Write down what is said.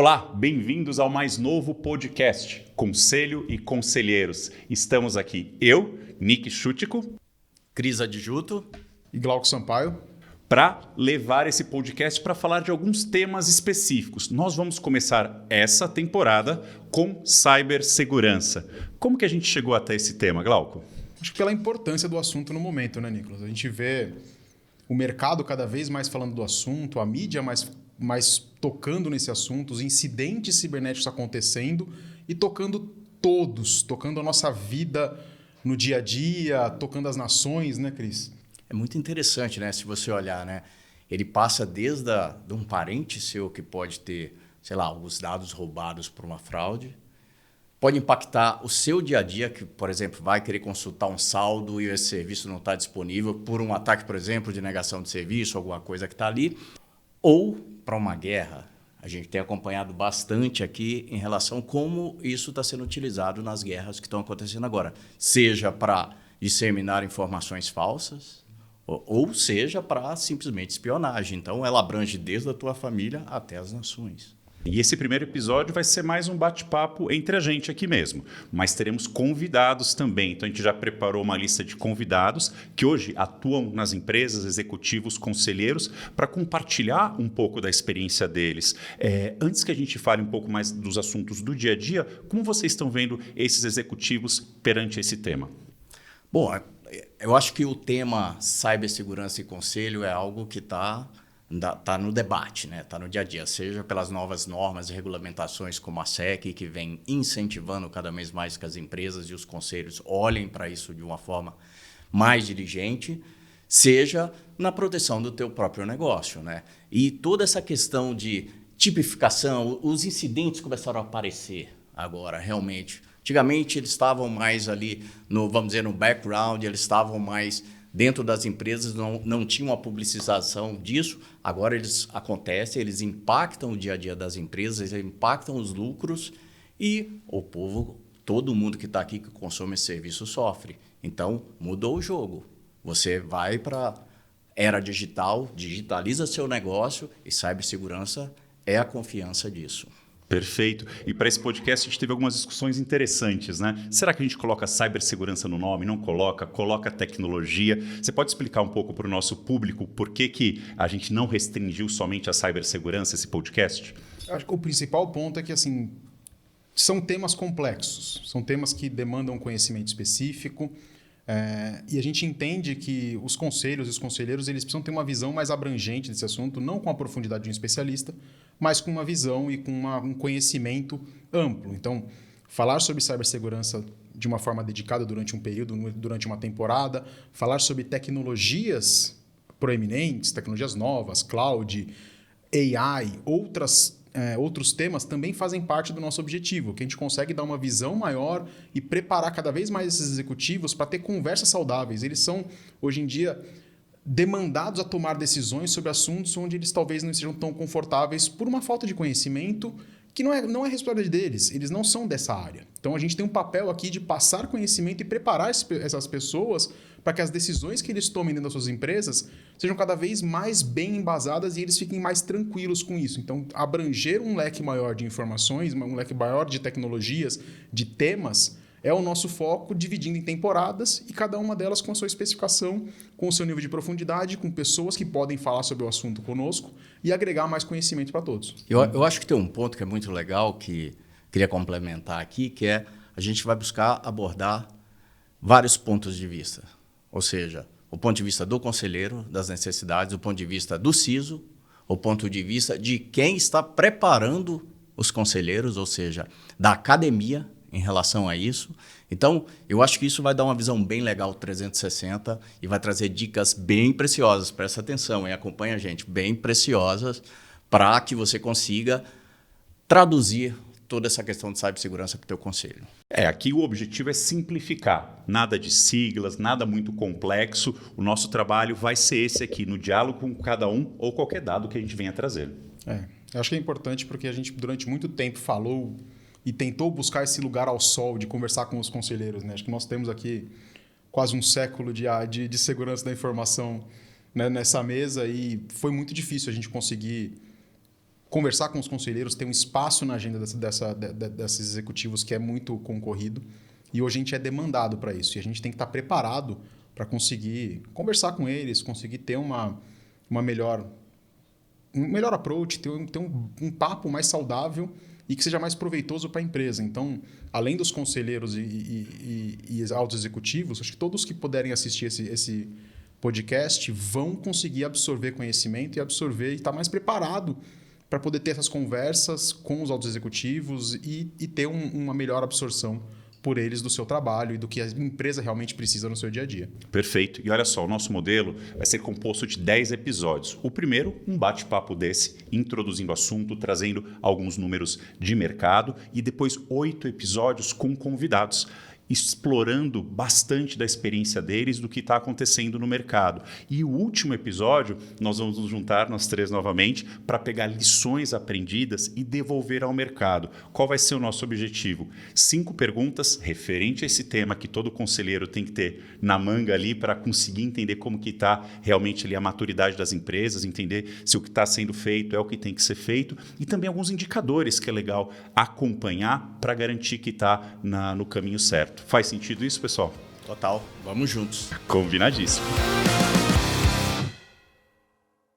Olá, bem-vindos ao mais novo podcast, Conselho e Conselheiros. Estamos aqui eu, Nick Schutico, Cris Adjuto e Glauco Sampaio, para levar esse podcast para falar de alguns temas específicos. Nós vamos começar essa temporada com cibersegurança. Como que a gente chegou até esse tema, Glauco? Acho que pela importância do assunto no momento, né, Nicolas? A gente vê o mercado cada vez mais falando do assunto, a mídia mais tocando nesse assunto, os incidentes cibernéticos acontecendo e tocando a nossa vida no dia a dia, tocando as nações, né, Cris? é muito interessante, né? Se você olhar, né? Ele passa desde de um parente seu que pode ter, sei lá, alguns dados roubados por uma fraude, pode impactar o seu dia a dia, que, por exemplo, vai querer consultar um saldo e esse serviço não está disponível por um ataque, por exemplo, de negação de serviço, alguma coisa que está ali, ou para uma guerra. A gente tem acompanhado bastante aqui em relação a como isso está sendo utilizado nas guerras que estão acontecendo agora, seja para disseminar informações falsas, ou seja para simplesmente espionagem. Então, ela abrange desde a tua família até as nações. E esse primeiro episódio vai ser mais um bate-papo entre a gente aqui mesmo, mas teremos convidados também. Então a gente já preparou uma lista de convidados que hoje atuam nas empresas, executivos, conselheiros, para compartilhar um pouco da experiência deles. Antes que a gente fale um pouco mais dos assuntos do dia a dia, como vocês estão vendo esses executivos perante esse tema? Bom, eu acho que o tema cibersegurança e conselho é algo que está no debate, né? Está no dia a dia, seja pelas novas normas e regulamentações como a SEC, que vem incentivando cada vez mais que as empresas e os conselhos olhem para isso de uma forma mais diligente, seja na proteção do teu próprio negócio, né? E toda essa questão de tipificação, os incidentes começaram a aparecer agora, realmente. Antigamente, eles estavam mais ali, vamos dizer, no background, eles estavam mais dentro das empresas, não tinha uma publicização disso. Agora eles acontecem, eles impactam o dia a dia das empresas, eles impactam os lucros e o povo, todo mundo que está aqui que consome esse serviço sofre. Então, mudou o jogo. Você vai para a era digital, digitaliza seu negócio e cibersegurança é a confiança disso. Perfeito. E para esse podcast a gente teve algumas discussões interessantes, né? Será que a gente coloca cibersegurança no nome? Não coloca? Coloca tecnologia? Você pode explicar um pouco para o nosso público por que a gente não restringiu somente a cibersegurança esse podcast? Acho que o principal ponto é que assim, são temas complexos, são temas que demandam conhecimento específico, e a gente entende que os conselhos e os conselheiros eles precisam ter uma visão mais abrangente desse assunto, não com a profundidade de um especialista, mas com uma visão e com um conhecimento amplo. Então, falar sobre cibersegurança de uma forma dedicada durante um período, durante uma temporada, falar sobre tecnologias proeminentes, tecnologias novas, cloud, AI, outros temas também fazem parte do nosso objetivo, que a gente consegue dar uma visão maior e preparar cada vez mais esses executivos para ter conversas saudáveis. Eles são, hoje em dia, demandados a tomar decisões sobre assuntos onde eles talvez não estejam tão confortáveis por uma falta de conhecimento que não é responsabilidade deles, eles não são dessa área. Então a gente tem um papel aqui de passar conhecimento e preparar essas pessoas para que as decisões que eles tomem dentro das suas empresas sejam cada vez mais bem embasadas e eles fiquem mais tranquilos com isso. Então abranger um leque maior de informações, um leque maior de tecnologias, de temas, é o nosso foco, dividindo em temporadas e cada uma delas com a sua especificação, com o seu nível de profundidade, com pessoas que podem falar sobre o assunto conosco e agregar mais conhecimento para todos. Eu acho que tem um ponto que é muito legal, que queria complementar aqui, que é a gente vai buscar abordar vários pontos de vista. Ou seja, o ponto de vista do conselheiro, das necessidades, o ponto de vista do CISO, o ponto de vista de quem está preparando os conselheiros, ou seja, da academia, em relação a isso. Então, eu acho que isso vai dar uma visão bem legal 360 e vai trazer dicas bem preciosas. Presta atenção e acompanha a gente, bem preciosas, para que você consiga traduzir toda essa questão de cibersegurança para o teu conselho. Aqui o objetivo é simplificar. Nada de siglas, nada muito complexo. O nosso trabalho vai ser esse aqui, no diálogo com cada um ou qualquer dado que a gente venha trazer. Eu acho que é importante porque a gente, durante muito tempo, falou e tentou buscar esse lugar ao sol de conversar com os conselheiros, né? Acho que nós temos aqui quase um século de segurança da informação, né, nessa mesa e foi muito difícil a gente conseguir conversar com os conselheiros, ter um espaço na agenda desses executivos que é muito concorrido. E hoje a gente é demandado para isso. E a gente tem que estar preparado para conseguir conversar com eles, conseguir ter um melhor approach, ter um papo mais saudável e que seja mais proveitoso para a empresa. Então, além dos conselheiros e altos executivos, acho que todos que puderem assistir esse podcast vão conseguir absorver conhecimento e absorver e estar mais preparado para poder ter essas conversas com os altos executivos e ter uma melhor absorção por eles do seu trabalho e do que a empresa realmente precisa no seu dia a dia. Perfeito. E olha só, o nosso modelo vai ser composto de 10 episódios. O primeiro, um bate-papo desse, introduzindo o assunto, trazendo alguns números de mercado, e depois 8 episódios com convidados, explorando bastante da experiência deles, do que está acontecendo no mercado. E o último episódio, nós vamos nos juntar, nós três novamente, para pegar lições aprendidas e devolver ao mercado. Qual vai ser o nosso objetivo? 5 perguntas referente a esse tema que todo conselheiro tem que ter na manga ali para conseguir entender como que está realmente ali a maturidade das empresas, entender se o que está sendo feito é o que tem que ser feito, e também alguns indicadores que é legal acompanhar para garantir que está no caminho certo. Faz sentido isso, pessoal? Total. Vamos juntos. Combinadíssimo.